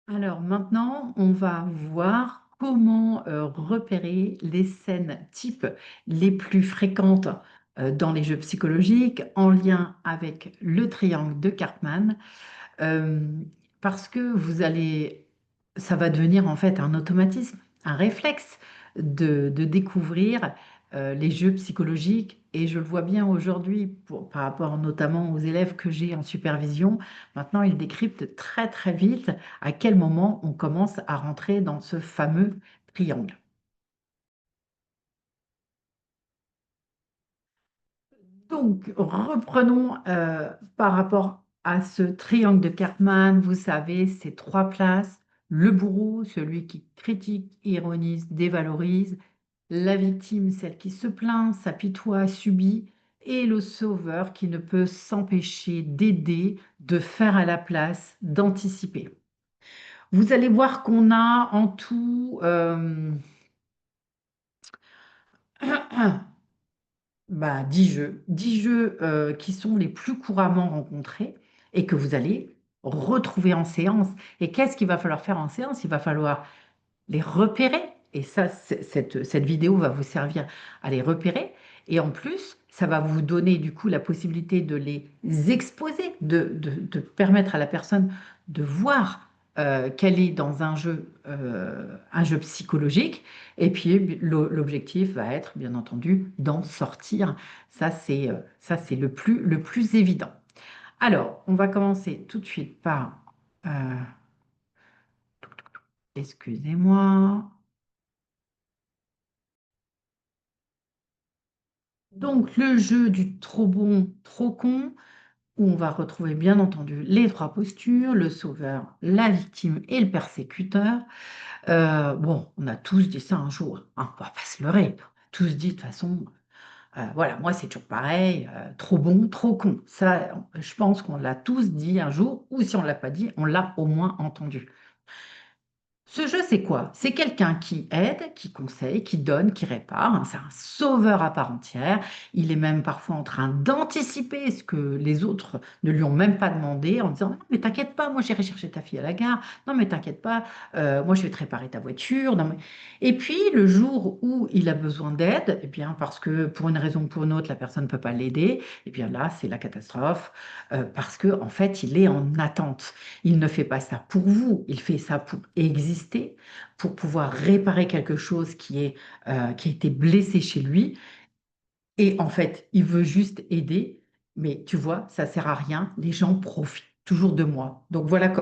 Alors maintenant, on va voir comment repérer les scènes types les plus fréquentes dans les jeux psychologiques en lien avec le triangle de Karpman, euh, parce que ça va devenir en fait un automatisme, un réflexe de découvrir les jeux psychologiques. Et je le vois bien aujourd'hui par rapport notamment aux élèves que j'ai en supervision. Maintenant, ils décryptent très très vite à quel moment on commence à rentrer dans ce fameux triangle. Donc, reprenons par rapport à ce triangle de Karpman. Vous savez, ces trois places. Le bourreau, celui qui critique, ironise, dévalorise. La victime, celle qui se plaint, s'apitoie, subit. Et le sauveur qui ne peut s'empêcher d'aider, de faire à la place, d'anticiper. Vous allez voir qu'on a en tout bah, 10 jeux, 10 jeux qui sont les plus couramment rencontrés et que vous allez retrouver en séance. Et qu'est-ce qu'il va falloir faire en séance? Il va falloir les repérer. Et ça, cette vidéo va vous servir à les repérer. Et en plus, ça va vous donner du coup la possibilité de les exposer, de permettre à la personne de voir qu'elle est dans un jeu psychologique. Et puis, l'objectif va être, bien entendu, d'en sortir. Ça, c'est le plus évident. Alors, on va commencer tout de suite par, excusez-moi. Donc, le jeu du trop bon, trop con, où on va retrouver bien entendu les trois postures, le sauveur, la victime et le persécuteur. Bon, on a tous dit ça un jour, hein, on va pas se leurrer. On a tous dit de toute façon, voilà, moi c'est toujours pareil, trop bon, trop con. Ça, je pense qu'on l'a tous dit un jour, ou si on ne l'a pas dit, on l'a au moins entendu. Ce jeu, c'est quoi? C'est quelqu'un qui aide, qui conseille, qui donne, qui répare, hein. C'est un sauveur à part entière. Il est même parfois en train d'anticiper ce que les autres ne lui ont même pas demandé en disant: non, mais t'inquiète pas, moi j'irai chercher ta fille à la gare. Non, mais t'inquiète pas, moi je vais te réparer ta voiture. Non, Et puis, le jour où il a besoin d'aide, eh bien, parce que pour une raison ou pour une autre, la personne ne peut pas l'aider, eh bien là, c'est la catastrophe, parce que en fait, il est en attente. Il ne fait pas ça pour vous, il fait ça pour exister, pour pouvoir réparer quelque chose qui a été blessé chez lui. Et en fait, il veut juste aider, mais tu vois, ça sert à rien. Les gens profitent toujours de moi. Donc voilà,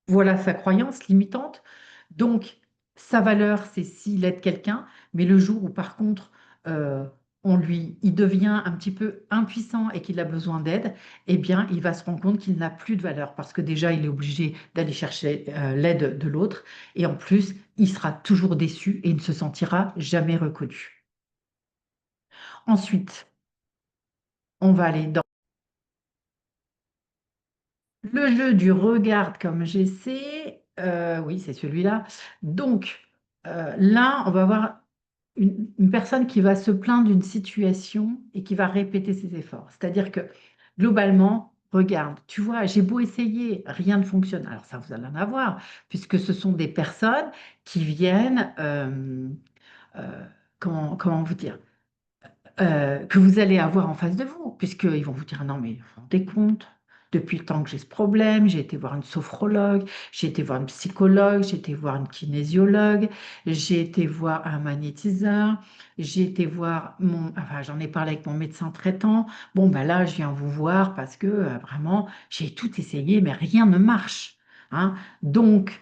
voilà sa croyance limitante. Donc sa valeur, c'est s'il aide quelqu'un, mais le jour où par contre, euh, il devient un petit peu impuissant et qu'il a besoin d'aide, eh bien, il va se rendre compte qu'il n'a plus de valeur parce que déjà, il est obligé d'aller chercher l'aide de l'autre et en plus, il sera toujours déçu et il ne se sentira jamais reconnu. Ensuite, on va aller dans le jeu du regarde comme j'essaie. Oui, c'est celui-là. Donc, là, on va avoir une personne qui va se plaindre d'une situation et qui va répéter ses efforts. C'est-à-dire que, globalement, regarde, tu vois, j'ai beau essayer, rien ne fonctionne. Alors ça, vous allez en avoir, puisque ce sont des personnes qui viennent, comment vous dire, que vous allez avoir en face de vous, puisqu'ils vont vous dire: non, mais vous vous rendez compte, depuis le temps que j'ai ce problème, j'ai été voir une sophrologue, j'ai été voir une psychologue, j'ai été voir une kinésiologue, j'ai été voir un magnétiseur, j'ai été voir enfin, j'en ai parlé avec mon médecin traitant. Bon, ben là, je viens vous voir parce que vraiment, j'ai tout essayé, mais rien ne marche, hein. Donc,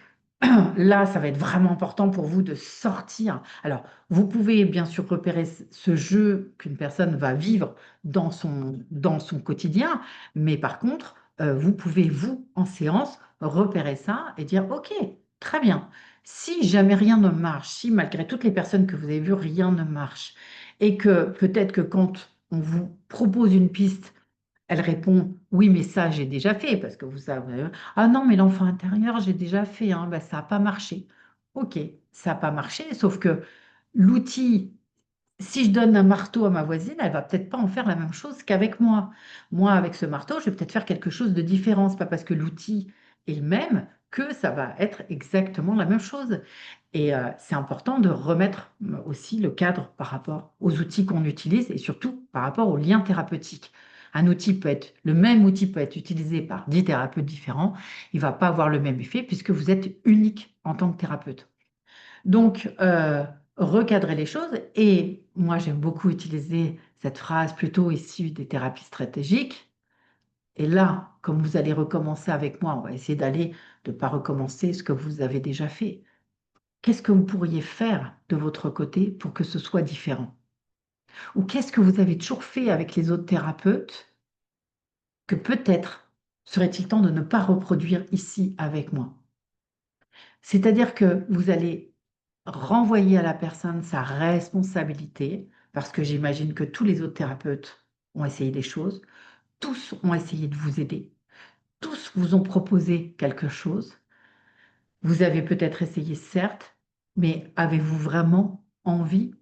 là, ça va être vraiment important pour vous de sortir. Alors, vous pouvez bien sûr repérer ce jeu qu'une personne va vivre dans son quotidien, mais par contre, vous pouvez, vous, en séance, repérer ça et dire: OK, très bien. Si jamais rien ne marche, si malgré toutes les personnes que vous avez vues, rien ne marche, et que peut-être que quand on vous propose une piste, elle répond: oui, mais ça, j'ai déjà fait, parce que vous savez, ah non, mais l'enfant intérieur, j'ai déjà fait, hein, ben, ça n'a pas marché. Ok, ça n'a pas marché, sauf que l'outil, si je donne un marteau à ma voisine, elle va peut-être pas en faire la même chose qu'avec moi. Moi, avec ce marteau, je vais peut-être faire quelque chose de différent. C'est pas parce que l'outil est le même que ça va être exactement la même chose. Et c'est important de remettre aussi le cadre par rapport aux outils qu'on utilise et surtout par rapport aux liens thérapeutiques. Le même outil peut être utilisé par 10 thérapeutes différents. Il ne va pas avoir le même effet puisque vous êtes unique en tant que thérapeute. Donc, recadrer les choses. Et moi, j'aime beaucoup utiliser cette phrase plutôt issue des thérapies stratégiques. Et là, comme vous allez recommencer avec moi, on va essayer de ne pas recommencer ce que vous avez déjà fait. Qu'est-ce que vous pourriez faire de votre côté pour que ce soit différent? Ou qu'est-ce que vous avez toujours fait avec les autres thérapeutes que peut-être serait-il temps de ne pas reproduire ici avec moi? C'est-à-dire que vous allez renvoyer à la personne sa responsabilité, parce que j'imagine que tous les autres thérapeutes ont essayé des choses, tous ont essayé de vous aider, tous vous ont proposé quelque chose. Vous avez peut-être essayé, certes, mais avez-vous vraiment envie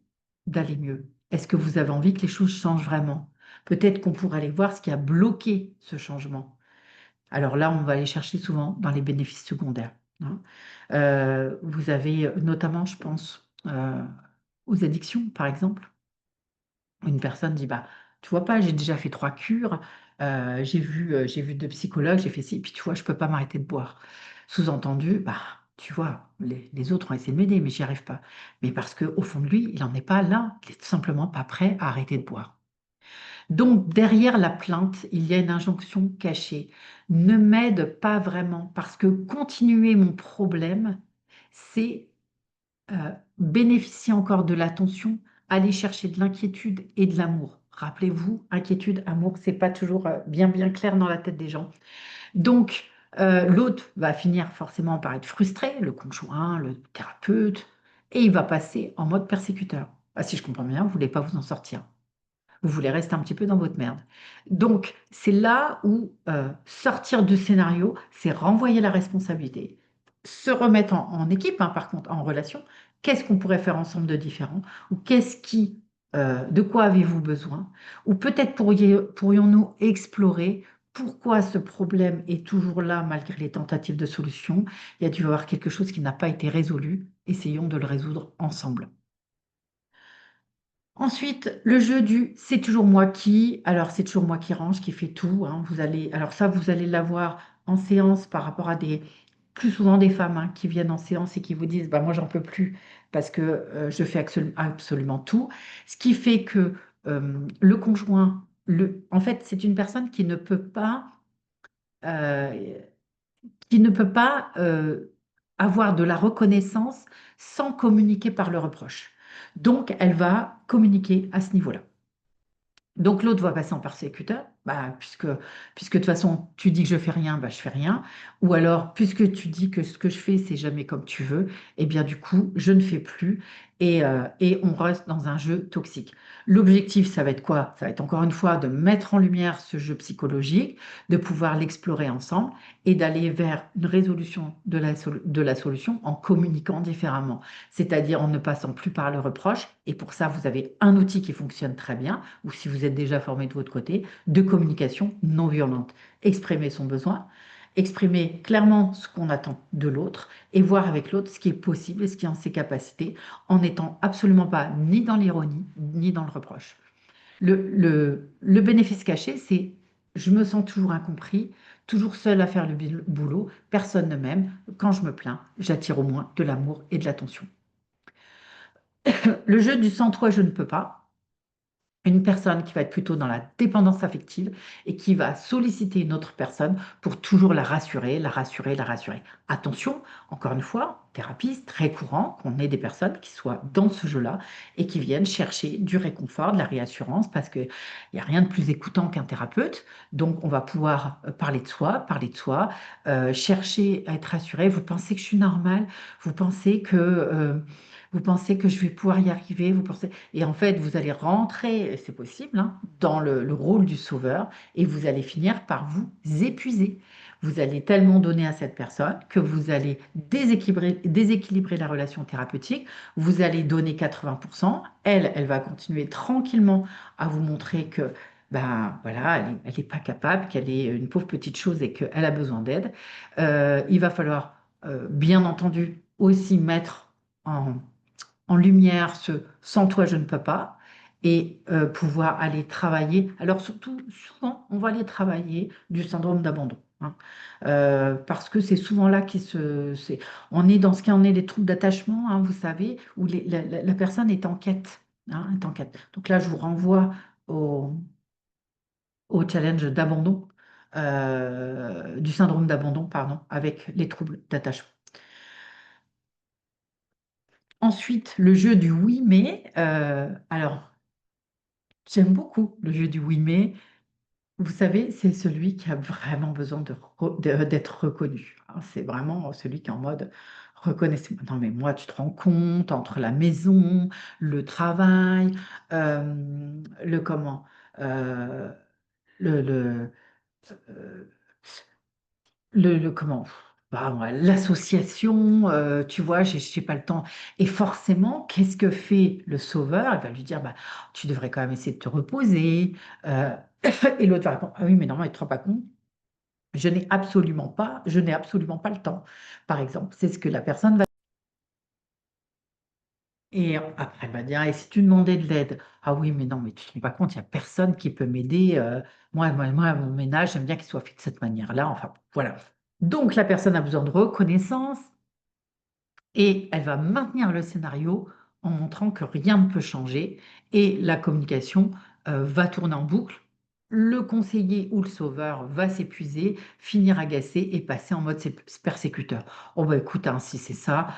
d'aller mieux? Est-ce que vous avez envie que les choses changent vraiment? Peut-être qu'on pourrait aller voir ce qui a bloqué ce changement. Alors là, on va aller chercher souvent dans les bénéfices secondaires, hein. Vous avez notamment, je pense, aux addictions, par exemple. Une personne dit: «Bah, tu vois pas, j'ai déjà fait 3 cures, j'ai vu 2 psychologues, j'ai fait ci, puis tu vois, je peux pas m'arrêter de boire». Sous-entendu, bah, tu vois, les autres ont essayé de m'aider, mais j'y arrive pas. Mais parce qu'au fond de lui, il en est pas là, il est tout simplement pas prêt à arrêter de boire. Donc derrière la plainte, il y a une injonction cachée. Ne m'aide pas vraiment parce que continuer mon problème, c'est bénéficier encore de l'attention, aller chercher de l'inquiétude et de l'amour. Rappelez-vous, inquiétude, amour, c'est pas toujours bien clair dans la tête des gens. Donc, l'autre va finir forcément par être frustré, le conjoint, le thérapeute, et il va passer en mode persécuteur. Ah, si je comprends bien, vous voulez pas vous en sortir. Vous voulez rester un petit peu dans votre merde. Donc, c'est là où sortir du scénario, c'est renvoyer la responsabilité, se remettre en équipe, hein, par contre, en relation. Qu'est-ce qu'on pourrait faire ensemble de différent? Ou de quoi avez-vous besoin? Ou peut-être pourrions-nous explorer pourquoi ce problème est toujours là malgré les tentatives de solution? Il y a dû y avoir quelque chose qui n'a pas été résolu. Essayons de le résoudre ensemble. Ensuite, le jeu du «c'est toujours moi qui», alors c'est toujours moi qui range, qui fait tout, hein. Vous allez l'avoir en séance par rapport à des plus souvent des femmes, hein, qui viennent en séance et qui vous disent: «Bah, moi j'en peux plus parce que, je fais absolument tout». Ce qui fait que, le conjoint, en fait, c'est une personne heu, qui ne peut pas, avoir de la reconnaissance sans communiquer par le reproche. Donc elle va communiquer à ce niveau-là. Donc l'autre va passer en persécuteur, bah, puisque de toute façon tu dis que je fais rien, bah, je fais rien. Ou alors puisque tu dis que ce que je fais, c'est jamais comme tu veux, et bien du coup, je ne fais plus et on reste dans un jeu toxique. L'objectif, ça va être quoi? Ça va être encore une fois de mettre en lumière ce jeu psychologique, de pouvoir l'explorer ensemble et d'aller vers une résolution de la solution en communiquant différemment. C'est-à-dire en ne passant plus par le reproche et pour ça, vous avez un outil qui fonctionne très bien ou si vous êtes déjà formé de votre côté, de communication non violente. Exprimer son besoin, exprimer clairement ce qu'on attend de l'autre et voir avec l'autre ce qui est possible et ce qui est en ses capacités, en n'étant absolument pas ni dans l'ironie ni dans le reproche. Le bénéfice caché, c'est je me sens toujours incompris, toujours seul à faire le boulot, personne ne m'aime. Quand je me plains, j'attire au moins de l'amour et de l'attention. Le jeu du sans toi, je ne peux pas. Une personne qui va être plutôt dans la dépendance affective et qui va solliciter une autre personne pour toujours la rassurer, la rassurer, la rassurer. Attention, encore une fois, en thérapie, c'est très courant qu'on ait des personnes qui soient dans ce jeu-là et qui viennent chercher du réconfort, de la réassurance, parce qu'il n'y a rien de plus écoutant qu'un thérapeute. Donc, on va pouvoir parler de soi, chercher à être rassuré. Vous pensez que je suis normale? Vous pensez vous pensez que je vais pouvoir y arriver? Vous pensez et en fait, vous allez rentrer, c'est possible, hein, dans le rôle du sauveur et vous allez finir par vous épuiser. Vous allez tellement donner à cette personne que vous allez déséquilibrer la relation thérapeutique. Vous allez donner 80%. Elle va continuer tranquillement à vous montrer que, ben voilà, elle est pas capable, qu'elle est une pauvre petite chose et qu'elle a besoin d'aide. Il va falloir bien entendu, aussi mettre en, en lumière ce sans toi, je ne peux pas, et pouvoir aller travailler. Alors, surtout, souvent, on va aller travailler du syndrome d'abandon. Hein. Parce que c'est souvent là on est dans ce qui en est des troubles d'attachement, hein, vous savez, où la personne est en quête. Hein, est en quête. Donc là, je vous renvoie au, au challenge d'abandon, du syndrome d'abandon, pardon, avec les troubles d'attachement. Ensuite, le jeu du oui, mais. Alors, j'aime beaucoup le jeu du oui, mais. Vous savez, c'est celui qui a vraiment besoin d'être reconnu. Hein. C'est vraiment celui qui est en mode reconnaissez-moi. Non, mais moi, tu te rends compte entre la maison, le travail, le comment, euh, le, euh, comment, bah, moi, l'association, tu vois, j'ai pas le temps. Et forcément, qu'est-ce que fait le sauveur? Il va lui dire, bah, tu devrais quand même essayer de te reposer. euh, et l'autre va répondre, ah oui, mais non, il ne te rend pas compte. Je n'ai absolument pas le temps. Par exemple, c'est ce que la personne va. Et après, elle va dire, et si tu demandais de l'aide? Ah oui, mais non, mais tu ne te rends pas compte, il n'y a personne qui peut m'aider. Moi, mon ménage, j'aime bien qu'il soit fait de cette manière-là. Enfin, voilà. Donc, la personne a besoin de reconnaissance. Et elle va maintenir le scénario en montrant que rien ne peut changer et la communication va tourner en boucle. Le conseiller ou le sauveur va s'épuiser, finir agacé et passer en mode persécuteur. Oh bah écoute, hein, si c'est ça,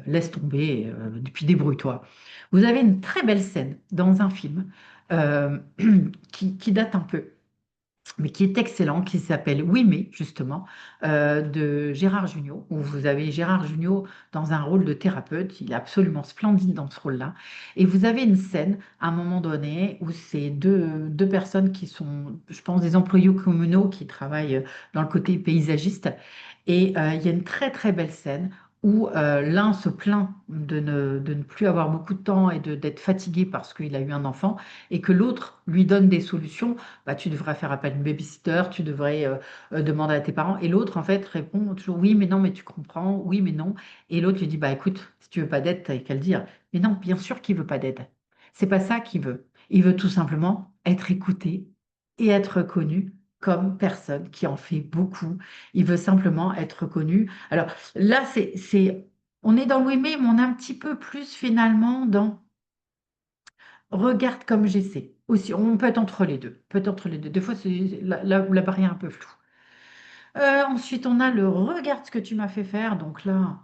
laisse tomber, puis débrouille-toi. Vous avez une très belle scène dans un film euh, qui date un peu mais qui est excellent, qui s'appelle Oui, mais justement, de Gérard Jugnot, où vous avez Gérard Jugnot dans un rôle de thérapeute. Il est absolument splendide dans ce rôle-là. Et vous avez une scène, à un moment donné, où c'est deux personnes qui sont, je pense, des employés communaux qui travaillent dans le côté paysagiste. Et il y a une très, très belle scène où l'un se plaint de ne plus avoir beaucoup de temps et d'être fatigué parce qu'il a eu un enfant, et que l'autre lui donne des solutions. Bah, tu devrais faire appel à une babysitter, tu devrais demander à tes parents. Et l'autre, en fait, répond toujours oui, mais non, mais tu comprends, oui, mais non. Et l'autre lui dit, bah écoute, si tu veux pas d'aide, t'as qu'à le dire. Mais non, bien sûr qu'il veut pas d'aide. C'est pas ça qu'il veut. Il veut tout simplement être écouté et être reconnu comme personne qui en fait beaucoup. Il veut simplement être reconnu. Alors là, on est dans le oui, mais on est un petit peu plus finalement dans regarde comme j'essaie. Aussi, on peut être entre les deux. Peut être entre les deux. Des fois, c'est la barrière un peu floue. Ensuite, on a le regarde ce que tu m'as fait faire. Donc là,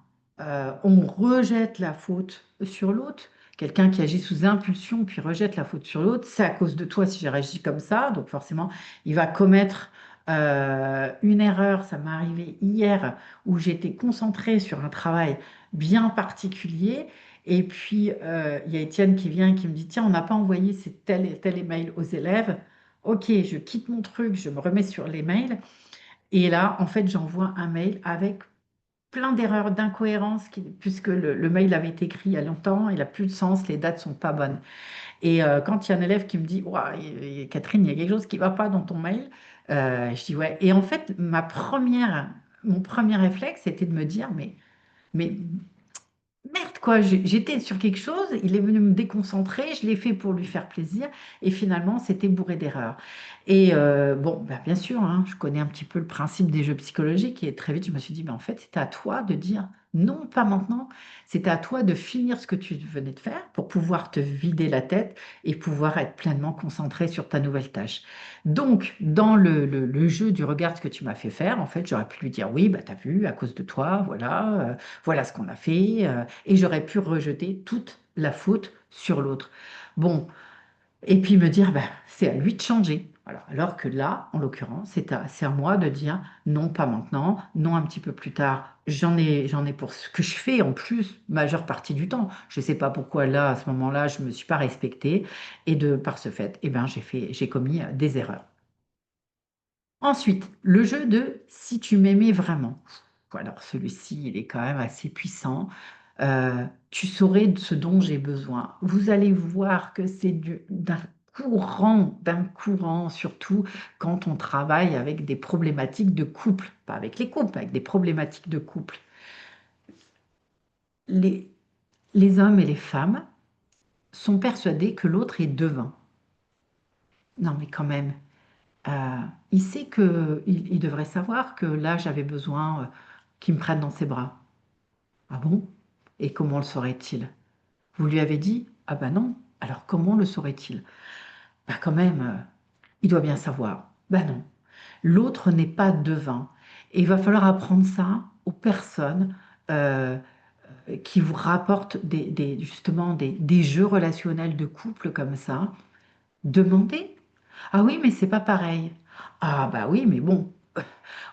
on rejette la faute sur l'autre. Quelqu'un qui agit sous impulsion puis rejette la faute sur l'autre, c'est à cause de toi si j'ai réagi comme ça. Donc forcément, il va commettre une erreur. Ça m'est arrivé hier où j'étais concentrée sur un travail bien particulier. Et puis, il y a Étienne qui vient et qui me dit, tiens, on n'a pas envoyé tel et tel email aux élèves. Ok, je quitte mon truc, je me remets sur les mails. Et là, en fait, j'envoie un mail avec plein d'erreurs, d'incohérences, puisque le mail avait été écrit il y a longtemps, il n'a plus de sens, les dates sont pas bonnes. Et quand il y a un élève qui me dit, ouah, Catherine, il y a quelque chose qui ne va pas dans ton mail, je dis ouais. Et en fait, mon premier réflexe, c'était de me dire, mais merde, quoi, j'étais sur quelque chose, il est venu me déconcentrer, je l'ai fait pour lui faire plaisir, et finalement, c'était bourré d'erreurs. Et bon, bah, bien sûr, hein, je connais un petit peu le principe des jeux psychologiques, et très vite, je me suis dit, mais en fait, c'était à toi de dire non, pas maintenant, c'était à toi de finir ce que tu venais de faire pour pouvoir te vider la tête et pouvoir être pleinement concentré sur ta nouvelle tâche. Donc, dans le jeu du regard ce que tu m'as fait faire, en fait, j'aurais pu lui dire, oui, bah, t'as vu, à cause de toi, voilà ce qu'on a fait, et j'aurais pu rejeter toute la faute sur l'autre. Bon, et puis me dire, ben, c'est à lui de changer. Voilà. Alors que là, en l'occurrence, c'est à moi de dire non, pas maintenant, non, un petit peu plus tard. J'en ai pour ce que je fais en plus, majeure partie du temps. Je ne sais pas pourquoi là, à ce moment-là, je ne me suis pas respectée. Et par ce fait, eh ben, j'ai commis des erreurs. Ensuite, le jeu de si tu m'aimais vraiment. Voilà, celui-ci, il est quand même assez puissant. Tu saurais de ce dont j'ai besoin. Vous allez voir que c'est d'un courant, surtout quand on travaille avec des problématiques de couple, pas avec les couples, avec des problématiques de couple. les, les hommes et les femmes sont persuadés que l'autre est devin. Non, mais quand même, euh, il sait que il devrait savoir que là, j'avais besoin qu'il me prenne dans ses bras. Ah bon? Et comment le saurait-il? Vous lui avez dit? Ah ben non. Alors comment le saurait-il? Bah quand même, il doit bien savoir. Ben non. L'autre n'est pas devin. Et il va falloir apprendre ça aux personnes euh, qui vous rapportent justement des jeux relationnels de couple comme ça. Demandez. Ah oui, mais c'est pas pareil. Ah bah oui, mais bon,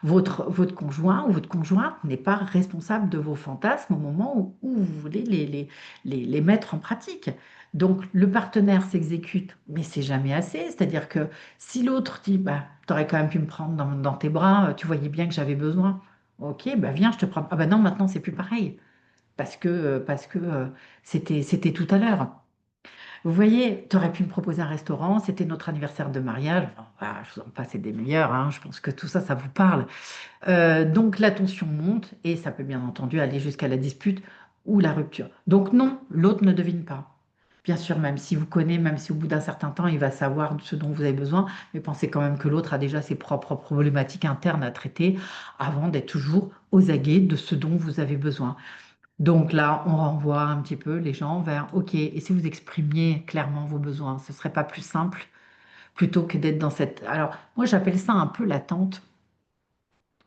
votre conjoint ou votre conjointe n'est pas responsable de vos fantasmes au moment où vous voulez les mettre en pratique. Donc le partenaire s'exécute, mais c'est jamais assez. C'est-à-dire que si l'autre dit, bah, tu aurais quand même pu me prendre dans tes bras, tu voyais bien que j'avais besoin. Ok, bah viens, je te prends. Ah bah non, maintenant c'est plus pareil. Parce que c'était tout à l'heure. Vous voyez, tu aurais pu me proposer un restaurant, c'était notre anniversaire de mariage. Enfin, voilà, je vous en passe des meilleurs, hein, je pense que tout ça, ça vous parle. Donc la tension monte et ça peut bien entendu aller jusqu'à la dispute ou la rupture. Donc non, l'autre ne devine pas. Bien sûr, même si vous connaissez, même si au bout d'un certain temps, il va savoir ce dont vous avez besoin, mais pensez quand même que l'autre a déjà ses propres problématiques internes à traiter avant d'être toujours aux aguets de ce dont vous avez besoin. Donc là, on renvoie un petit peu les gens vers, OK, et si vous exprimiez clairement vos besoins, ce serait pas plus simple plutôt que d'être dans cette... Alors, moi, j'appelle ça un peu l'attente,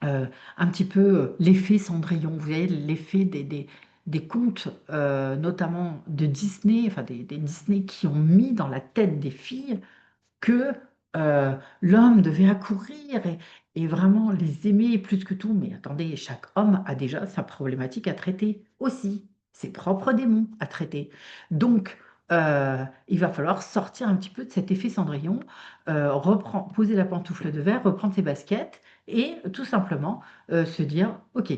un petit peu l'effet Cendrillon. Vous voyez, l'effet des contes, notamment de Disney, enfin des Disney qui ont mis dans la tête des filles que l'homme devait accourir et vraiment les aimer plus que tout. Mais attendez, chaque homme a déjà sa problématique à traiter aussi, ses propres démons à traiter. Donc, il va falloir sortir un petit peu de cet effet Cendrillon, poser la pantoufle de verre, reprendre ses baskets et tout simplement se dire, OK,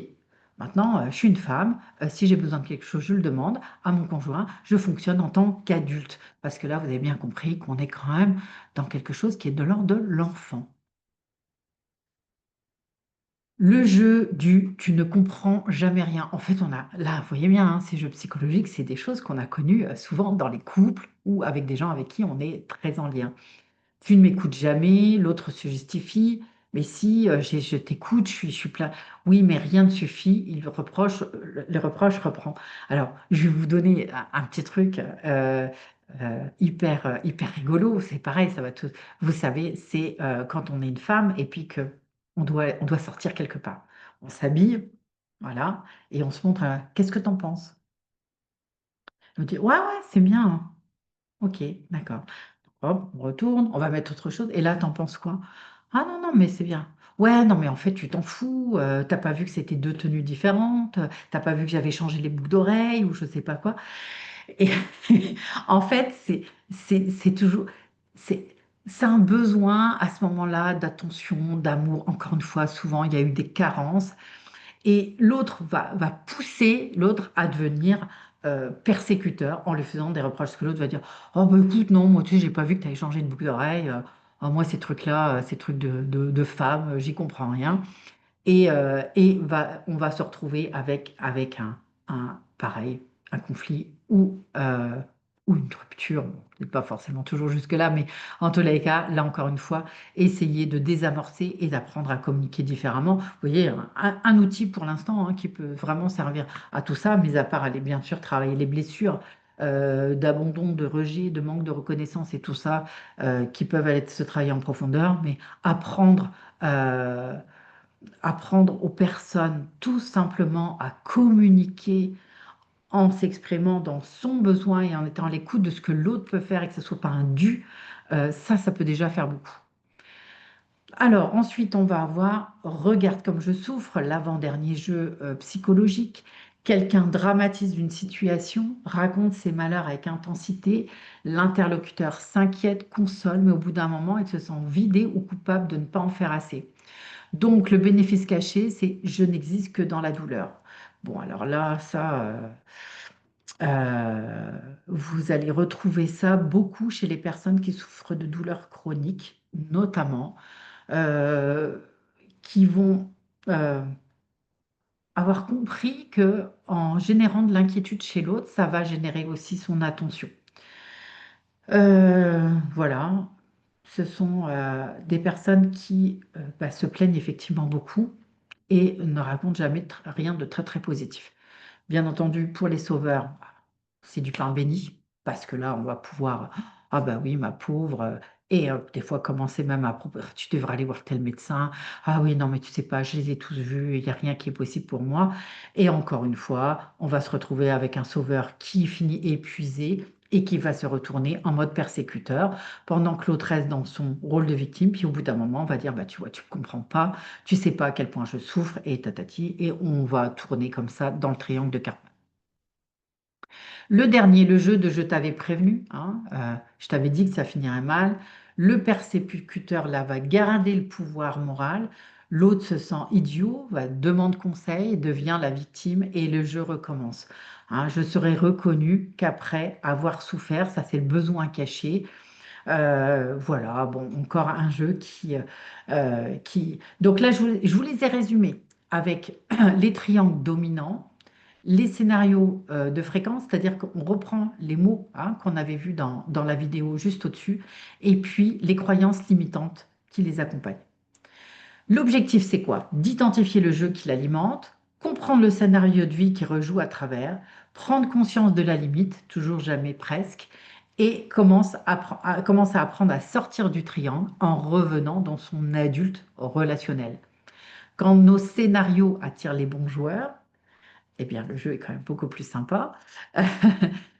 maintenant, je suis une femme, si j'ai besoin de quelque chose, je le demande à mon conjoint, je fonctionne en tant qu'adulte. Parce que là, vous avez bien compris qu'on est quand même dans quelque chose qui est de l'ordre de l'enfant. Le jeu du tu ne comprends jamais rien. En fait, on a là, vous voyez bien, hein, ces jeux psychologiques, c'est des choses qu'on a connues souvent dans les couples ou avec des gens avec qui on est très en lien. Tu ne m'écoutes jamais, l'autre se justifie. Mais si je t'écoute, je suis plein. Oui, mais rien ne suffit. Il reproche, le reproche reprend. Alors, je vais vous donner un petit truc hyper rigolo. C'est pareil, ça va tout. Vous savez, c'est quand on est une femme et puis que on doit sortir quelque part. On s'habille, voilà, et on se montre. Qu'est-ce que t'en penses? Je me dis, ouais, ouais, c'est bien, hein. Ok, d'accord. Hop, on retourne, on va mettre autre chose. Et là, t'en penses quoi? Ah non, non, mais c'est bien. Ouais, non, mais en fait, tu t'en fous. T'as pas vu que c'était deux tenues différentes. T'as pas vu que j'avais changé les boucles d'oreilles ou je sais pas quoi. Et en fait, c'est toujours, c'est, c'est un besoin à ce moment-là d'attention, d'amour. Encore une fois, souvent, il y a eu des carences. Et l'autre va pousser l'autre à devenir persécuteur en lui faisant des reproches. Parce que l'autre va dire, oh bah écoute, non, moi tu sais, j'ai pas vu que tu avais changé de boucle d'oreille. Oh, moi, ces trucs-là, ces trucs de femmes, j'y comprends rien. Et on va se retrouver avec pareil, un conflit ou une rupture. Bon, c'est pas forcément toujours jusque-là, mais en tous les cas, là encore une fois, essayer de désamorcer et d'apprendre à communiquer différemment. Vous voyez, un outil pour l'instant hein, qui peut vraiment servir à tout ça, mis à part aller bien sûr travailler les blessures. D'abandon, de rejet, de manque de reconnaissance et tout ça qui peuvent aller se travailler en profondeur, mais apprendre euh, apprendre aux personnes tout simplement à communiquer en s'exprimant dans son besoin et en étant à l'écoute de ce que l'autre peut faire et que ce ne soit pas un dû, ça peut déjà faire beaucoup. Alors ensuite, on va avoir Regarde comme je souffre, l'avant-dernier jeu psychologique. Quelqu'un dramatise une situation, raconte ses malheurs avec intensité, l'interlocuteur s'inquiète, console, mais au bout d'un moment, il se sent vidé ou coupable de ne pas en faire assez. Donc, le bénéfice caché, c'est je n'existe que dans la douleur. Bon, alors là, ça, vous allez retrouver ça beaucoup chez les personnes qui souffrent de douleurs chroniques, notamment, euh, qui vont, euh, avoir compris que en générant de l'inquiétude chez l'autre, ça va générer aussi son attention. Voilà, ce sont des personnes qui bah, se plaignent effectivement beaucoup et ne racontent jamais rien de très très positif. Bien entendu, pour les sauveurs, bah, c'est du pain béni, parce que là, on va pouvoir, ah bah oui, ma pauvre, et des fois commencer même à propos, tu devrais aller voir tel médecin, ah oui, non, mais tu sais pas, je les ai tous vus, il n'y a rien qui est possible pour moi. Et encore une fois, on va se retrouver avec un sauveur qui finit épuisé et qui va se retourner en mode persécuteur, pendant que l'autre reste dans son rôle de victime, puis au bout d'un moment, on va dire, bah tu vois, tu ne comprends pas, tu sais pas à quel point je souffre, et tatati, et on va tourner comme ça dans le triangle de Karpman. Le dernier, le jeu de je t'avais prévenu, hein, je t'avais dit que ça finirait mal. Le persécuteur là va garder le pouvoir moral. L'autre se sent idiot, va demander conseil, devient la victime et le jeu recommence. Hein, je serai reconnu qu'après avoir souffert, ça c'est le besoin caché. Voilà, bon, encore un jeu qui... Donc là, je vous les ai résumés avec les triangles dominants, les scénarios de fréquence, c'est-à-dire qu'on reprend les mots hein, qu'on avait vus dans la vidéo juste au-dessus, et puis les croyances limitantes qui les accompagnent. L'objectif, c'est quoi? D'identifier le jeu qui l'alimente, comprendre le scénario de vie qui rejoue à travers, prendre conscience de la limite, toujours jamais presque, et commence à apprendre à sortir du triangle en revenant dans son adulte relationnel. Quand nos scénarios attirent les bons joueurs, eh bien, le jeu est quand même beaucoup plus sympa.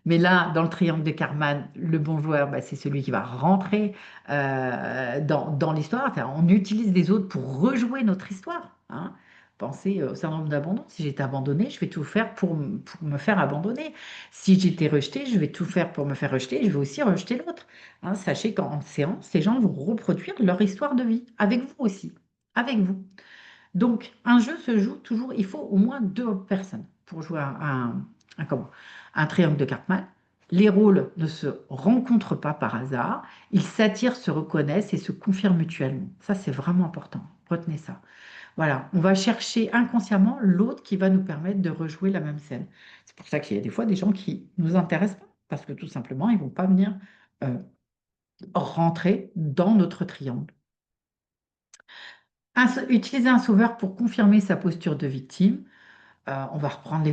Mais là, dans le triangle de Karman, le bon joueur, bah, c'est celui qui va rentrer dans l'histoire. Enfin, on utilise les autres pour rejouer notre histoire. Hein. Pensez au syndrome d'abandon. Si j'étais abandonné, je vais tout faire pour me faire abandonner. Si j'étais rejeté, je vais tout faire pour me faire rejeter. Je vais aussi rejeter l'autre. Hein, sachez qu'en séance, ces gens vont reproduire leur histoire de vie, avec vous aussi. Avec vous. Donc, un jeu se joue toujours, il faut au moins deux personnes pour jouer comment, un triangle de Cartman. Les rôles ne se rencontrent pas par hasard, ils s'attirent, se reconnaissent et se confirment mutuellement. Ça, c'est vraiment important. Retenez ça. Voilà, on va chercher inconsciemment l'autre qui va nous permettre de rejouer la même scène. C'est pour ça qu'il y a des fois des gens qui ne nous intéressent pas, parce que tout simplement, ils ne vont pas venir euh, rentrer dans notre triangle. Utiliser un sauveur pour confirmer sa posture de victime. On va reprendre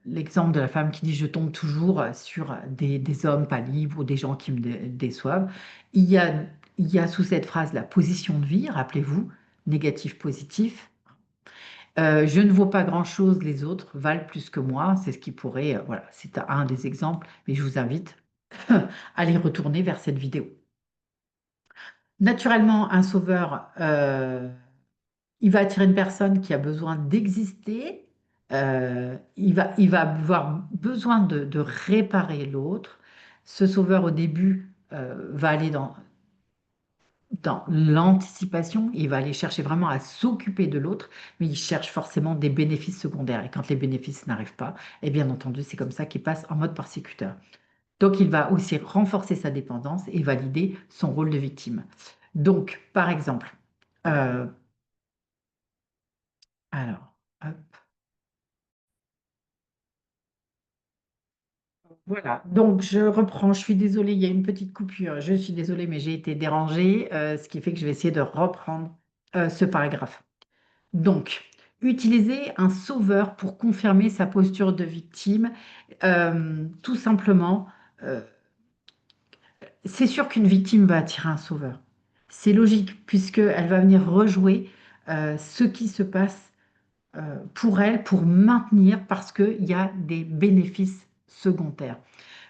l'exemple de la femme qui dit je tombe toujours sur des hommes pas libres ou des gens qui me déçoivent. Il y a, il y a sous cette phrase la position de vie, rappelez-vous, négatif, positif. Je ne vaux pas grand-chose, les autres valent plus que moi. C'est ce qui pourrait, voilà, c'est un des exemples, mais je vous invite à les retourner vers cette vidéo. Naturellement, un sauveur, il va attirer une personne qui a besoin d'exister. Il va avoir besoin de réparer l'autre. Ce sauveur, au début, va aller dans l'anticipation. Il va aller chercher vraiment à s'occuper de l'autre, mais il cherche forcément des bénéfices secondaires. Et quand les bénéfices n'arrivent pas, et bien entendu, c'est comme ça qu'il passe en mode persécuteur. Donc, il va aussi renforcer sa dépendance et valider son rôle de victime. Donc, par exemple, euh, alors, hop. Voilà, donc je reprends. Je suis désolée, il y a une petite coupure. Je suis désolée, mais j'ai été dérangée, ce qui fait que je vais essayer de reprendre ce paragraphe. Donc, utiliser un sauveur pour confirmer sa posture de victime, tout simplement, euh, c'est sûr qu'une victime va attirer un sauveur. C'est logique, puisqu'elle va venir rejouer ce qui se passe pour elle, pour maintenir, parce qu'il y a des bénéfices secondaires.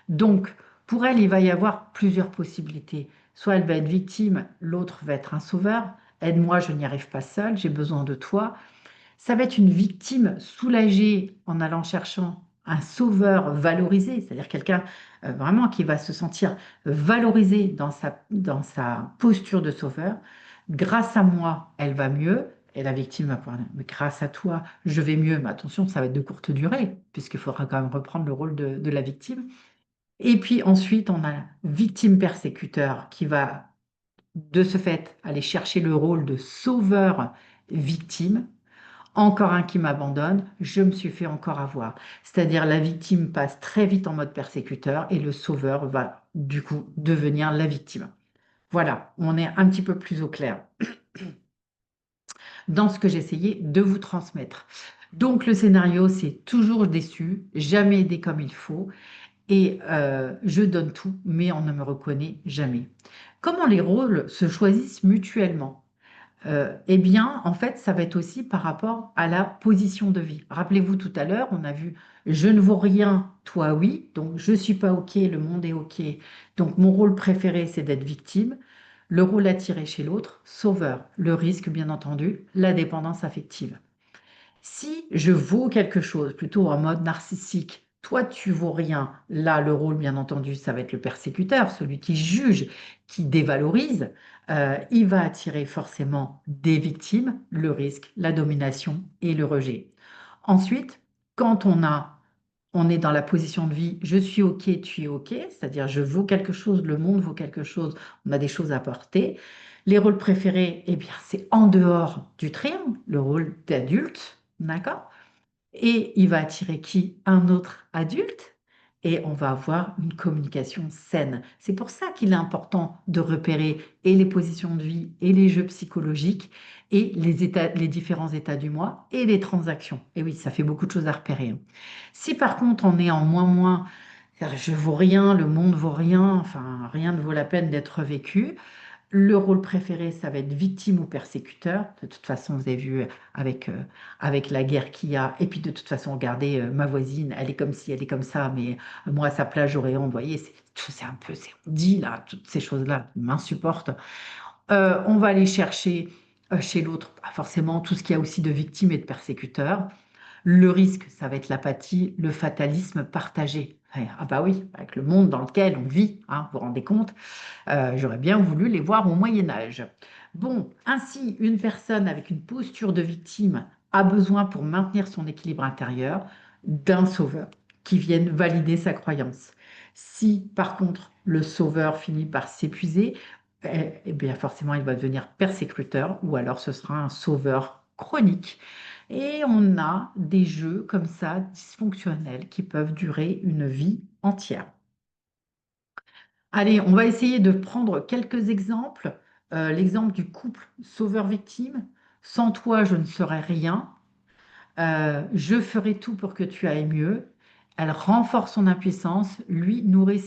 Donc, pour elle, il va y avoir plusieurs possibilités. Soit elle va être victime, l'autre va être un sauveur. Aide-moi, je n'y arrive pas seule, j'ai besoin de toi. Ça va être une victime soulagée en allant cherchant un sauveur valorisé, c'est-à-dire quelqu'un vraiment qui va se sentir valorisé dans sa posture de sauveur. Grâce à moi, elle va mieux. Et la victime va pouvoir dire, mais grâce à toi, je vais mieux. Mais attention, ça va être de courte durée, puisqu'il faudra quand même reprendre le rôle de la victime. Et puis ensuite, on a la victime persécuteur qui va de ce fait aller chercher le rôle de sauveur victime encore un qui m'abandonne, je me suis fait encore avoir. C'est-à-dire la victime passe très vite en mode persécuteur et le sauveur va du coup devenir la victime. Voilà, on est un petit peu plus au clair dans ce que j'essayais de vous transmettre. Donc le scénario, c'est toujours déçu, jamais aidé comme il faut, et je donne tout, mais on ne me reconnaît jamais. Comment les rôles se choisissent mutuellement? Eh bien, en fait, ça va être aussi par rapport à la position de vie. Rappelez-vous tout à l'heure, on a vu je ne vaux rien, toi oui, donc je suis pas OK, le monde est OK. Donc mon rôle préféré, c'est d'être victime. Le rôle attiré chez l'autre, sauveur. Le risque, bien entendu, la dépendance affective. Si je vaux quelque chose, plutôt en mode narcissique, toi tu vaux rien, là le rôle bien entendu ça va être le persécuteur, celui qui juge, qui dévalorise, il va attirer forcément des victimes, le risque, la domination et le rejet. Ensuite, quand on est dans la position de vie, je suis OK, tu es OK, c'est-à-dire je vaux quelque chose, le monde vaut quelque chose, on a des choses à porter. Les rôles préférés, eh bien, c'est en dehors du triangle, le rôle d'adulte, d'accord? Et il va attirer qui? Un autre adulte. Et on va avoir une communication saine. C'est pour ça qu'il est important de repérer et les positions de vie et les jeux psychologiques et les différents états du moi et les transactions. Et oui, ça fait beaucoup de choses à repérer, hein. Si par contre on est en moins, c'est-à-dire je vaux rien, le monde vaut rien, enfin rien ne vaut la peine d'être vécu, le rôle préféré, ça va être victime ou persécuteur. De toute façon, vous avez vu avec la guerre qu'il y a. Et puis de toute façon, regardez, ma voisine, elle est comme ci, elle est comme ça, mais moi, à sa place, j'aurais honte. Vous voyez, c'est un peu, c'est on dit là, toutes ces choses-là m'insupportent. On va aller chercher chez l'autre, pas forcément, tout ce qu'il y a aussi de victime et de persécuteur. Le risque, ça va être l'apathie, le fatalisme partagé. Ouais, ah bah oui, avec le monde dans lequel on vit, hein, vous vous rendez compte? J'aurais bien voulu les voir au Moyen Âge. Bon, ainsi, une personne avec une posture de victime a besoin pour maintenir son équilibre intérieur d'un sauveur qui vienne valider sa croyance. Si par contre le sauveur finit par s'épuiser, eh bien forcément il va devenir persécuteur ou alors ce sera un sauveur chronique. Et on a des jeux comme ça dysfonctionnels qui peuvent durer une vie entière. Allez, on va essayer de prendre quelques exemples. L'exemple du couple sauveur-victime. Sans toi, je ne serais rien. Je ferai tout pour que tu ailles mieux. Elle renforce son impuissance, lui nourrit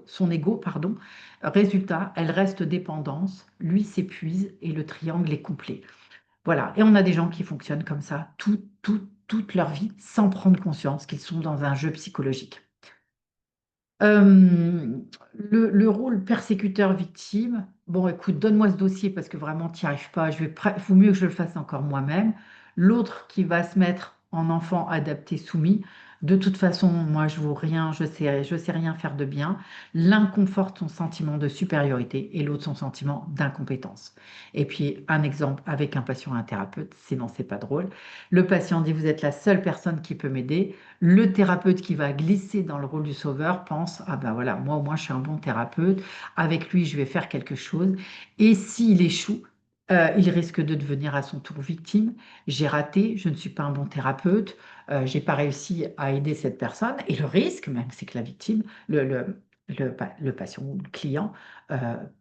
son ego, pardon. Résultat, elle reste dépendance, lui s'épuise et le triangle est complet. Voilà. Et on a des gens qui fonctionnent comme ça toute leur vie sans prendre conscience qu'ils sont dans un jeu psychologique. Euh, le rôle persécuteur-victime, bon, écoute, donne-moi ce dossier parce que vraiment, tu n'y arrives pas. Vaut mieux que je le fasse encore moi-même. L'autre qui va se mettre en enfant adapté, soumis. De toute façon, moi, je vaux rien, je sais rien faire de bien. L'un conforte son sentiment de supériorité et l'autre son sentiment d'incompétence. Et puis, un exemple avec un patient et un thérapeute, sinon c'est pas drôle. Le patient dit, vous êtes la seule personne qui peut m'aider. Le thérapeute qui va glisser dans le rôle du sauveur pense, ah ben voilà, moi au moins je suis un bon thérapeute, avec lui je vais faire quelque chose. Et s'il échoue, il risque de devenir à son tour victime. J'ai raté, je ne suis pas un bon thérapeute, j'ai pas réussi à aider cette personne. Et le risque même, c'est que la victime, le patient ou le client,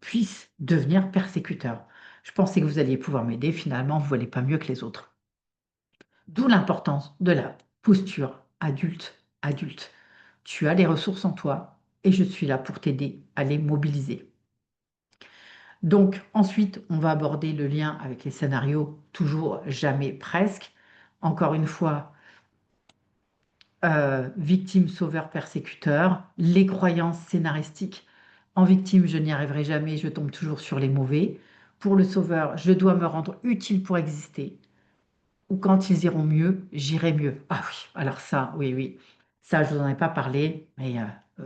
puisse devenir persécuteur. Je pensais que vous alliez pouvoir m'aider, finalement vous ne valez pas mieux que les autres. D'où l'importance de la posture adulte. Tu as les ressources en toi et je suis là pour t'aider à les mobiliser. Donc ensuite, on va aborder le lien avec les scénarios, toujours, jamais, presque. Encore une fois, victime, sauveur, persécuteur, les croyances scénaristiques. En victime, je n'y arriverai jamais, je tombe toujours sur les mauvais. Pour le sauveur, je dois me rendre utile pour exister. Ou quand ils iront mieux, j'irai mieux. Ah oui, alors ça, oui, oui. Ça, je vous en ai pas parlé, mais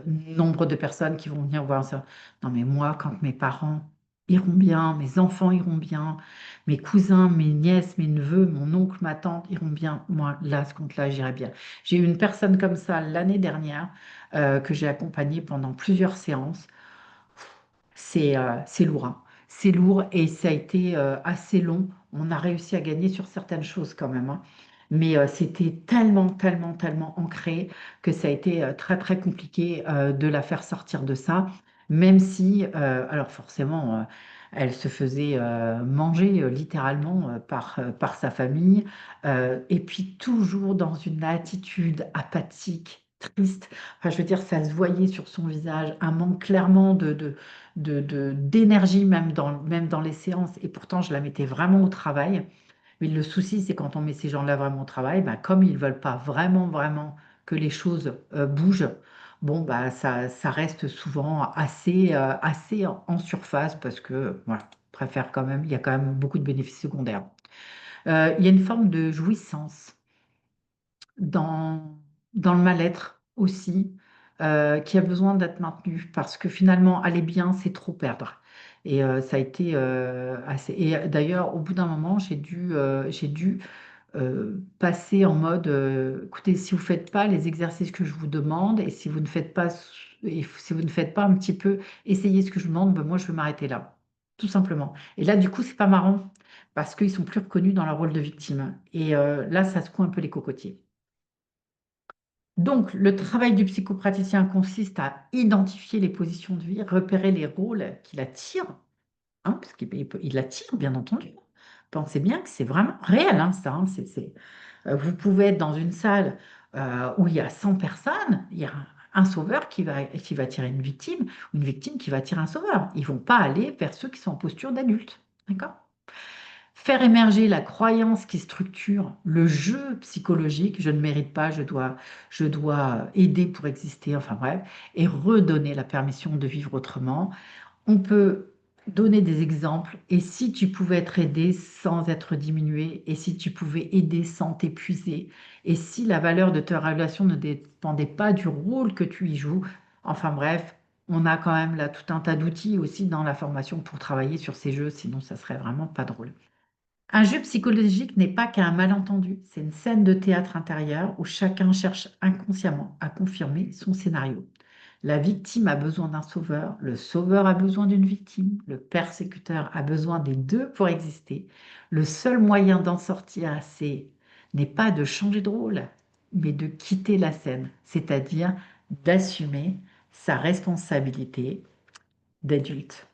nombre de personnes qui vont venir voir ça. Non, mais moi, quand mes parents iront bien, mes enfants iront bien, mes cousins, mes nièces, mes neveux, mon oncle, ma tante iront bien, moi, là, ce compte-là, j'irai bien. J'ai eu une personne comme ça l'année dernière que j'ai accompagnée pendant plusieurs séances. C'est lourd, hein. c'est lourd et ça a été assez long. On a réussi à gagner sur certaines choses quand même, hein. Mais c'était tellement, tellement, tellement ancré que ça a été très, très compliqué de la faire sortir de ça, même si, alors forcément, elle se faisait manger littéralement par sa famille, et puis toujours dans une attitude apathique, triste. Enfin, je veux dire, ça se voyait sur son visage, un manque clairement d'énergie même dans les séances. Et pourtant, je la mettais vraiment au travail. Mais le souci, c'est quand on met ces gens-là vraiment au travail, bah, comme ils ne veulent pas vraiment, vraiment que les choses bougent, bon, bah, ça reste souvent assez en surface parce que, voilà, préfère quand même, il y a quand même beaucoup de bénéfices secondaires. Il y a une forme de jouissance dans, dans le mal-être aussi, qui a besoin d'être maintenu parce que finalement, aller bien, c'est trop perdre. Et ça a été assez. Et d'ailleurs, au bout d'un moment, j'ai dû passer en mode, écoutez, si vous ne faites pas les exercices que je vous demande et si vous ne faites pas, et si vous ne faites pas un petit peu, essayez ce que je vous demande, ben moi, je vais m'arrêter là, tout simplement. Et là, du coup, c'est pas marrant parce qu'ils sont plus reconnus dans leur rôle de victime. Et là, ça secoue un peu les cocotiers. Donc, le travail du psychopraticien consiste à identifier les positions de vie, repérer les rôles qui l'attirent, hein, parce qu'il l'attire, bien entendu. Pensez bien que c'est vraiment réel, hein, ça. Hein, vous pouvez être dans une salle où il y a 100 personnes, il y a un sauveur qui va attirer une victime, ou une victime qui va attirer un sauveur. Ils ne vont pas aller vers ceux qui sont en posture d'adulte. D'accord? Faire émerger la croyance qui structure le jeu psychologique, je ne mérite pas, je dois aider pour exister, enfin bref, et redonner la permission de vivre autrement. On peut donner des exemples, et si tu pouvais être aidé sans être diminué, et si tu pouvais aider sans t'épuiser, et si la valeur de ta relation ne dépendait pas du rôle que tu y joues, enfin bref, on a quand même là tout un tas d'outils aussi dans la formation pour travailler sur ces jeux, sinon ça serait vraiment pas drôle. Un jeu psychologique n'est pas qu'un malentendu, c'est une scène de théâtre intérieur où chacun cherche inconsciemment à confirmer son scénario. La victime a besoin d'un sauveur, le sauveur a besoin d'une victime, le persécuteur a besoin des deux pour exister. Le seul moyen d'en sortir, n'est pas de changer de rôle, mais de quitter la scène, c'est-à-dire d'assumer sa responsabilité d'adulte.